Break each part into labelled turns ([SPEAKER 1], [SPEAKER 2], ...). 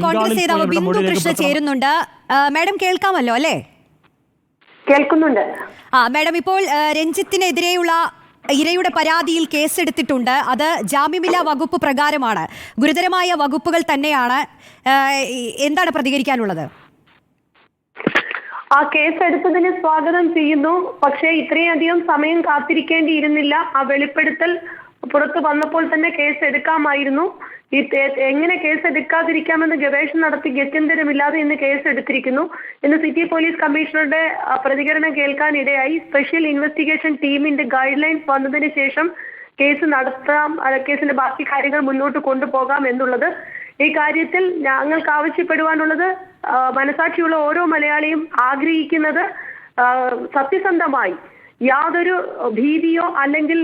[SPEAKER 1] കോൺഗ്രസ് നേതാവ് ബിന്ദു കൃഷ്ണ ചേരുന്നുണ്ട്. മാഡം കേൾക്കാമല്ലോ അല്ലേ?
[SPEAKER 2] കേൾക്കുന്നുണ്ട്.
[SPEAKER 1] മാഡം, ഇപ്പോൾ രഞ്ജിത്തിനെതിരെയുള്ള ഇരയുടെ പരാതിയിൽ കേസെടുത്തിട്ടുണ്ട്. അത് ജാമ്യമില്ലാ വകുപ്പ് പ്രകാരമാണ്. ഗുരുതരമായ വകുപ്പുകൾ തന്നെയാണ്. എന്താണ് പ്രതികരിക്കാനുള്ളത്?
[SPEAKER 2] ആ കേസ് എടുത്തതിന് സ്വാഗതം ചെയ്യുന്നു. പക്ഷേ ഇത്രയധികം സമയം കാത്തിരിക്കേണ്ടിയിരുന്നില്ല. ആ വെളിപ്പെടുത്തൽ പുറത്തു വന്നപ്പോൾ തന്നെ കേസ് എടുക്കാമായിരുന്നു. എങ്ങനെ കേസ് എടുക്കാതിരിക്കാമെന്ന് ഗവേഷണം നടത്തി ഗത്യന്തരമില്ലാതെ ഇന്ന് കേസ് എടുത്തിരിക്കുന്നു. ഇന്ന് സിറ്റി പോലീസ് കമ്മീഷണറുടെ പ്രതികരണം കേൾക്കാനിടയായി. സ്പെഷ്യൽ ഇൻവെസ്റ്റിഗേഷൻ ടീമിന്റെ ഗൈഡ് ലൈൻസ് വന്നതിന് ശേഷം കേസ് നടത്താം, കേസിന്റെ ബാക്കി കാര്യങ്ങൾ മുന്നോട്ട് കൊണ്ടുപോകാം എന്നുള്ളത്. ഈ കാര്യത്തിൽ ഞങ്ങൾക്ക് ആവശ്യപ്പെടുവാനുള്ളത്, മനസാക്ഷിയുള്ള ഓരോ മലയാളിയും ആഗ്രഹിക്കുന്നത് സത്യസന്ധമായി യാതൊരു ഭീതിയോ അല്ലെങ്കിൽ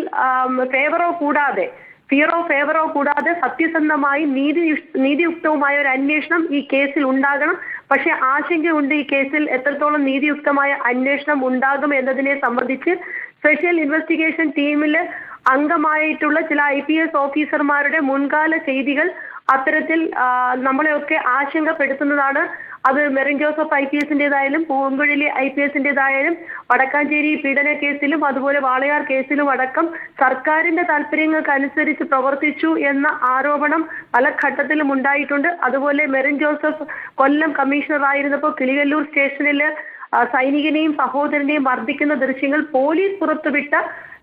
[SPEAKER 2] ഫിയറോ ഫേവറോ കൂടാതെ സത്യസന്ധമായി നീതിയുക്തവുമായ ഒരു അന്വേഷണം ഈ കേസിൽ ഉണ്ടാകണം. പക്ഷെ ആശങ്കയുണ്ട്, ഈ കേസിൽ എത്രത്തോളം നീതിയുക്തമായ അന്വേഷണം ഉണ്ടാകും എന്നതിനെ സംബന്ധിച്ച്. സ്പെഷ്യൽ ഇൻവെസ്റ്റിഗേഷൻ ടീമിൽ അംഗമായിട്ടുള്ള ചില IPS ഓഫീസർമാരുടെ മുൻകാല ചെയ്തികൾ അത്തരത്തിൽ നമ്മളെയൊക്കെ ആശങ്കപ്പെടുത്തുന്നതാണ്. അത് മെറിൻ ജോസഫ് IPSന്റേതായാലും പൂവമ്പുഴലി IPSന്റേതായാലും വടക്കാഞ്ചേരി പീഡന കേസിലും അതുപോലെ വാളയാർ കേസിലും അടക്കം സർക്കാരിന്റെ താല്പര്യങ്ങൾക്കനുസരിച്ച് പ്രവർത്തിച്ചു എന്ന ആരോപണം പല ഘട്ടത്തിലും ഉണ്ടായിട്ടുണ്ട്. അതുപോലെ മെറിൻ ജോസഫ് കൊല്ലം കമ്മീഷണറായിരുന്നപ്പോൾ കിളികല്ലൂർ സ്റ്റേഷനിൽ സൈനികനെയും സഹോദരനെയും മർദ്ദിക്കുന്ന ദൃശ്യങ്ങൾ പോലീസ് പുറത്തുവിട്ട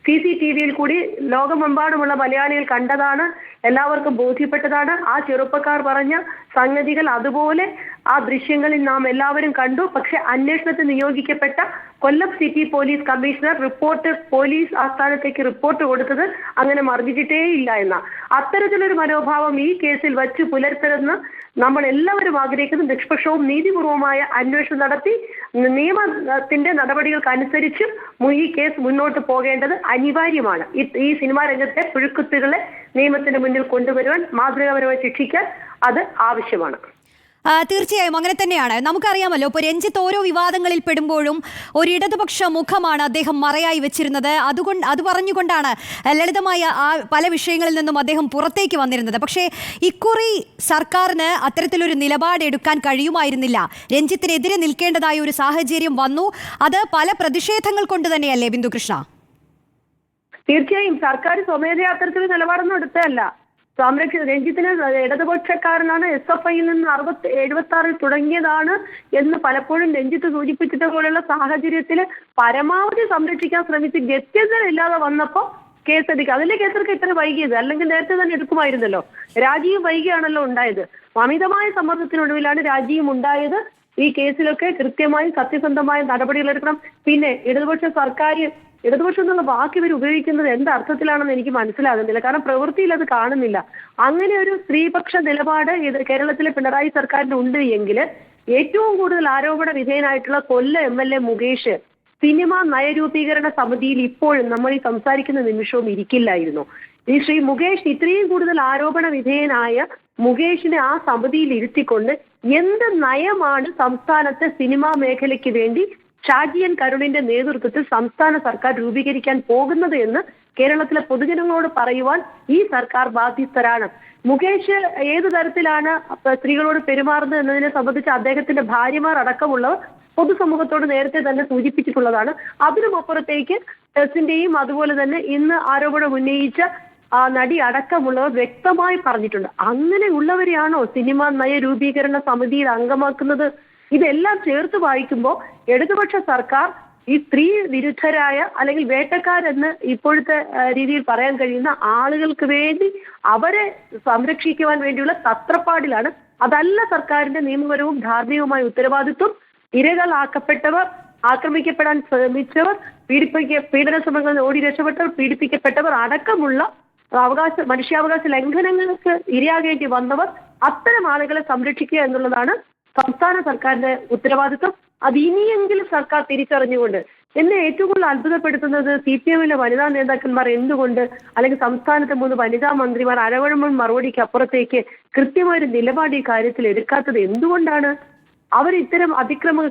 [SPEAKER 2] CCTVയിൽ കൂടി ലോകമെമ്പാടുമുള്ള മലയാളികൾ കണ്ടതാണ്, എല്ലാവർക്കും ബോധ്യപ്പെട്ടതാണ്. ആ ചെറുപ്പക്കാർ പറഞ്ഞ സംഗതികൾ അതുപോലെ ആ ദൃശ്യങ്ങളിൽ നാം എല്ലാവരും കണ്ടു. പക്ഷെ അന്വേഷണത്തിന് നിയോഗിക്കപ്പെട്ട Kollam city police commissioner police ആസ്ഥാനത്തേക്ക് റിപ്പോർട്ട് കൊടുത്തത് അങ്ങനെ മർദ്ദിച്ചിട്ടേ ഇല്ല എന്ന അത്തരത്തിലൊരു മനോഭാവം ഈ കേസിൽ വച്ച് പുലർത്തരുതെന്ന് നമ്മൾ എല്ലാവരും ആഗ്രഹിക്കുന്നു. നിഷ്പക്ഷവും നീതിപൂർവമായ അന്വേഷണം നടത്തി നിയമത്തിന്റെ നടപടികൾക്കനുസരിച്ച് ഈ കേസ് മുന്നോട്ട് പോകേണ്ടത് അനിവാര്യമാണ്. ഈ സിനിമാ രംഗത്തെ പുഴുക്കുത്തുകളെ നിയമത്തിന്റെ മുന്നിൽ കൊണ്ടുവരുവാൻ, മാതൃകാപരമായി ശിക്ഷിക്കാൻ അത് ആവശ്യമാണ്.
[SPEAKER 1] തീർച്ചയായും അങ്ങനെ തന്നെയാണ്. നമുക്കറിയാമല്ലോ, ഇപ്പോൾ രഞ്ജിത്ത് ഓരോ വിവാദങ്ങളിൽ പെടുമ്പോഴും ഒരു ഇടതുപക്ഷ മുഖമാണ് അദ്ദേഹം മറയായി വെച്ചിരുന്നത്. അത് പറഞ്ഞുകൊണ്ടാണ് ലളിതമായ പല വിഷയങ്ങളിൽ നിന്നും അദ്ദേഹം പുറത്തേക്ക് വന്നിരുന്നത്. പക്ഷേ ഇക്കുറി സർക്കാരിന് അത്തരത്തിലൊരു നിലപാടെടുക്കാൻ കഴിയുമായിരുന്നില്ല. രഞ്ജിത്തിനെതിരെ നിൽക്കേണ്ടതായ ഒരു സാഹചര്യം വന്നു. അത് പല പ്രതിഷേധങ്ങൾ കൊണ്ട് തന്നെയല്ലേ ബിന്ദു കൃഷ്ണ?
[SPEAKER 2] തീർച്ചയായും സർക്കാർ സ്വമേധയാ അത്തരത്തിലൊരു നിലപാടൊന്നും എടുത്തതല്ല. രഞ്ജിത്തിന് ഇടതുപക്ഷക്കാരനാണ്, SFIയിൽ നിന്ന് 76 തുടങ്ങിയതാണ് എന്ന് പലപ്പോഴും രഞ്ജിത്ത് സൂചിപ്പിച്ചിട്ട പോലെയുള്ള സാഹചര്യത്തിൽ പരമാവധി സംരക്ഷിക്കാൻ ശ്രമിച്ച് ഗത്യന്തരമില്ലാതെ വന്നപ്പോൾ കേസെടുക്കുക. അതിലെ കേസെടുക്കുക ഇത്ര വൈകിയത്, അല്ലെങ്കിൽ നേരത്തെ തന്നെ എടുക്കുമായിരുന്നല്ലോ. രാജിയും വൈകിയാണല്ലോ ഉണ്ടായത്. അമിതമായ സമ്മർദ്ദത്തിനൊടുവിലാണ് രാജിയും ഉണ്ടായത്. ഈ കേസിലൊക്കെ കൃത്യമായി സത്യസന്ധമായ നടപടികൾ എടുക്കണം. പിന്നെ ഇടതുപക്ഷം എന്നുള്ള വാക്ക് ഇവർ ഉപയോഗിക്കുന്നത് എന്ത് അർത്ഥത്തിലാണെന്ന് എനിക്ക് മനസ്സിലാകുന്നില്ല. കാരണം പ്രവൃത്തിയിൽ അത് കാണുന്നില്ല. അങ്ങനെ ഒരു സ്ത്രീപക്ഷ നിലപാട് കേരളത്തിലെ പിണറായി സർക്കാരിന് ഉണ്ട് എങ്കിൽ ഏറ്റവും കൂടുതൽ ആരോപണ വിധേയനായിട്ടുള്ള കൊല്ലം MLA മുകേഷ് സിനിമാ നയരൂപീകരണ സമിതിയിൽ ഇപ്പോഴും നമ്മൾ ഈ സംസാരിക്കുന്ന നിമിഷവും ഇരിക്കില്ലായിരുന്നു. ഈ ശ്രീ മുകേഷ്, ഇത്രയും കൂടുതൽ ആരോപണ വിധേയനായ മുകേഷിനെ ആ സമിതിയിൽ ഇരുത്തിക്കൊണ്ട് എന്ത് നയമാണ് സംസ്ഥാനത്തെ സിനിമാ മേഖലയ്ക്ക് വേണ്ടി ഷാജി N കരുണിന്റെ നേതൃത്വത്തിൽ സംസ്ഥാന സർക്കാർ രൂപീകരിക്കാൻ പോകുന്നത് എന്ന് കേരളത്തിലെ പൊതുജനങ്ങളോട് പറയുവാൻ ഈ സർക്കാർ ബാധ്യസ്ഥരാണ്. മുകേഷ് ഏതു തരത്തിലാണ് സ്ത്രീകളോട് പെരുമാറുന്നത് എന്നതിനെ സംബന്ധിച്ച് അദ്ദേഹത്തിന്റെ ഭാര്യമാർ അടക്കമുള്ളവർ പൊതുസമൂഹത്തോട് നേരത്തെ തന്നെ സൂചിപ്പിച്ചിട്ടുള്ളതാണ്. അതിനുമപ്പുറത്തേക്ക് ടെസ്സിന്റെയും അതുപോലെ തന്നെ ഇന്ന് ആരോപണം ഉന്നയിച്ച നടി അടക്കമുള്ളവർ വ്യക്തമായി പറഞ്ഞിട്ടുണ്ട്. അങ്ങനെയുള്ളവരെയാണോ സിനിമാ നയരൂപീകരണ സമിതിയിൽ അംഗമാക്കുന്നത്? ഇതെല്ലാം ചേർത്ത് വായിക്കുമ്പോൾ ഇടതുപക്ഷ സർക്കാർ ഈ സ്ത്രീ വിരുദ്ധരായ അല്ലെങ്കിൽ വേട്ടക്കാരെന്ന് ഇപ്പോഴത്തെ രീതിയിൽ പറയാൻ കഴിയുന്ന ആളുകൾക്ക് വേണ്ടി അവരെ സംരക്ഷിക്കുവാൻ വേണ്ടിയുള്ള തത്രപ്പാടിലാണ്. അതല്ല സർക്കാരിന്റെ നിയമപരവും ധാർമ്മികവുമായ ഉത്തരവാദിത്വം. ഇരകളാക്കപ്പെട്ടവർ, ആക്രമിക്കപ്പെടാൻ ശ്രമിച്ചവർ, പീഡന ശ്രമങ്ങളിൽ ഓടി രക്ഷപ്പെട്ടവർ, പീഡിപ്പിക്കപ്പെട്ടവർ അടക്കമുള്ള മനുഷ്യാവകാശ ലംഘനങ്ങൾക്ക് ഇരയാകേണ്ടി വന്നവർ, അത്തരം ആളുകളെ സംരക്ഷിക്കുക എന്നുള്ളതാണ് സംസ്ഥാന സർക്കാരിന്റെ ഉത്തരവാദിത്വം. അത് ഇനിയെങ്കിലും സർക്കാർ തിരിച്ചറിഞ്ഞുകൊണ്ട്. എന്നെ ഏറ്റവും കൂടുതൽ അത്ഭുതപ്പെടുത്തുന്നത് CPMലെ വനിതാ നേതാക്കന്മാർ എന്തുകൊണ്ട്, അല്ലെങ്കിൽ സംസ്ഥാനത്തെ 3 വനിതാ മന്ത്രിമാർ അരവഴമൺ മറുപടിക്ക് അപ്പുറത്തേക്ക് കൃത്യമായൊരു നിലപാട് ഈ കാര്യത്തിൽ എടുക്കാത്തത് എന്തുകൊണ്ടാണ്? അവർ ഇത്തരം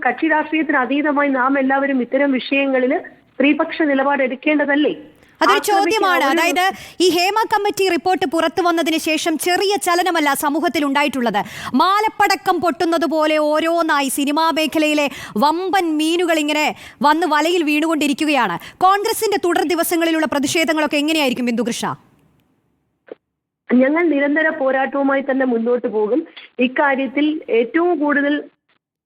[SPEAKER 2] കക്ഷി രാഷ്ട്രീയത്തിന് അതീതമായി നാം എല്ലാവരും ഇത്തരം വിഷയങ്ങളിൽ സ്ത്രീപക്ഷ നിലപാട് എടുക്കേണ്ടതല്ലേ?
[SPEAKER 1] അതൊരു ചോദ്യമാണ്. അതായത് ഈ ഹേമ കമ്മിറ്റി റിപ്പോർട്ട് പുറത്തു വന്നതിന് ശേഷം ചെറിയ ചലനമല്ല സമൂഹത്തിൽ ഉണ്ടായിട്ടുള്ളത്. മാലപ്പടക്കം പൊട്ടുന്നത് പോലെ ഓരോന്നായി സിനിമാ മേഖലയിലെ വമ്പൻ മീനുകൾ ഇങ്ങനെ വന്ന് വലയിൽ വീണുകൊണ്ടിരിക്കുകയാണ്. കോൺഗ്രസിന്റെ തുടർ ദിവസങ്ങളിലുള്ള പ്രതിഷേധങ്ങളൊക്കെ എങ്ങനെയായിരിക്കും ബിന്ദുകൃഷ്ണ?
[SPEAKER 2] ഞങ്ങൾ നിരന്തര പോരാട്ടവുമായി തന്നെ മുന്നോട്ട് പോകും. ഇക്കാര്യത്തിൽ ഏറ്റവും കൂടുതൽ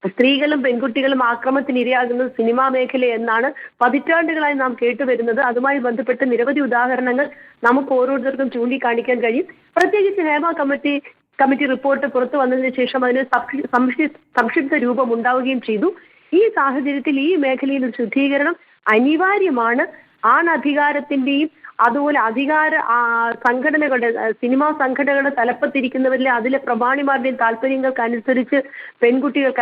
[SPEAKER 2] സ്ത്രീകളും പെൺകുട്ടികളും ആക്രമണത്തിനിരയാകുന്നത് സിനിമാ മേഖല എന്നാണ് പതിറ്റാണ്ടുകളായി നാം കേട്ടുവരുന്നത്. അതുമായി ബന്ധപ്പെട്ട് നിരവധി ഉദാഹരണങ്ങൾ നമുക്ക് ഓരോരുത്തർക്കും ചൂണ്ടിക്കാണിക്കാൻ കഴിയും. പ്രത്യേകിച്ച് ഹേമ കമ്മിറ്റി റിപ്പോർട്ട് പുറത്തു വന്നതിന് ശേഷം അതിന് സംക്ഷിപ്ത രൂപം ഉണ്ടാവുകയും ചെയ്തു. ഈ സാഹചര്യത്തിൽ ഈ മേഖലയിൽ ഒരു ശുദ്ധീകരണം അനിവാര്യമാണ്. ആണധികാരത്തിന്റെയും അതുപോലെ അധികാര സംഘടനകളുടെ സിനിമാ സംഘടനകളുടെ തലപ്പത്തിരിക്കുന്നവരിലെ അതിലെ പ്രമാണിമാരുടെയും താല്പര്യങ്ങൾക്കനുസരിച്ച് പെൺകുട്ടികൾ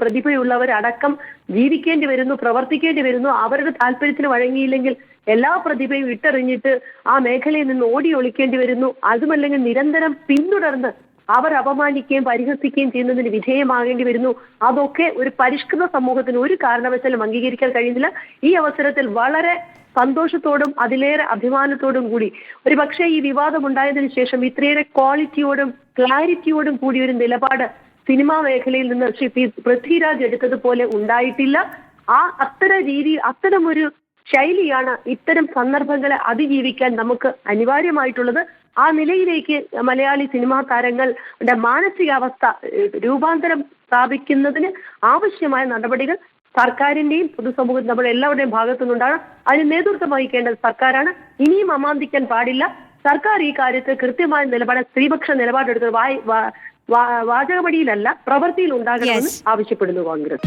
[SPEAKER 2] പ്രതിഭയുള്ളവരടക്കം ജീവിക്കേണ്ടി വരുന്നു, പ്രവർത്തിക്കേണ്ടി വരുന്നു. അവരുടെ താല്പര്യത്തിന് വഴങ്ങിയില്ലെങ്കിൽ എല്ലാ പ്രതിഭയും ഇട്ടെറിഞ്ഞിട്ട് ആ മേഖലയിൽ നിന്ന് ഓടി ഒളിക്കേണ്ടി വരുന്നു. അതുമല്ലെങ്കിൽ നിരന്തരം പിന്തുടർന്ന് അവർ അപമാനിക്കുകയും പരിഹസിക്കുകയും ചെയ്യുന്നതിന് വിധേയമാകേണ്ടി വരുന്നു. അതൊക്കെ ഒരു പരിഷ്കൃത സമൂഹത്തിന് ഒരു കാരണവശാലും അംഗീകരിക്കാൻ കഴിയുന്നില്ല. ഈ അവസരത്തിൽ വളരെ സന്തോഷത്തോടും അതിലേറെ അഭിമാനത്തോടും കൂടി ഒരു പക്ഷേ ഈ വിവാദം ഉണ്ടായതിനു ശേഷം ഇത്രയേറെ ക്വാളിറ്റിയോടും ക്ലാരിറ്റിയോടും കൂടി ഒരു നിലപാട് സിനിമാ മേഖലയിൽ നിന്ന് ശ്രീ പൃഥ്വിരാജ് എടുത്തതുപോലെ ഉണ്ടായിട്ടില്ല. അത്തരമൊരു ശൈലിയാണ് ഇത്തരം സന്ദർഭങ്ങളെ അതിജീവിക്കാൻ നമുക്ക് അനിവാര്യമായിട്ടുള്ളത്. ആ നിലയിലേക്ക് മലയാളി സിനിമാ താരങ്ങളുടെ മാനസികാവസ്ഥ രൂപാന്തരം സ്ഥാപിക്കുന്നതിന് ആവശ്യമായ നടപടികൾ സർക്കാരിന്റെയും പൊതുസമൂഹം നമ്മൾ എല്ലാവരുടെയും ഭാഗത്തുനിന്നുണ്ടാകണം. അതിന് നേതൃത്വം വഹിക്കേണ്ടത് സർക്കാരാണ്. ഇനിയും അമാന്തിക്കാൻ പാടില്ല. സർക്കാർ ഈ കാര്യത്തിൽ കൃത്യമായ നിലപാട്, സ്ത്രീപക്ഷ നിലപാടെടുത്തത് വാചകമടിയിലല്ല പ്രവൃത്തിയിൽ ഉണ്ടാകണമെന്ന് ആവശ്യപ്പെടുന്നു കോൺഗ്രസ്.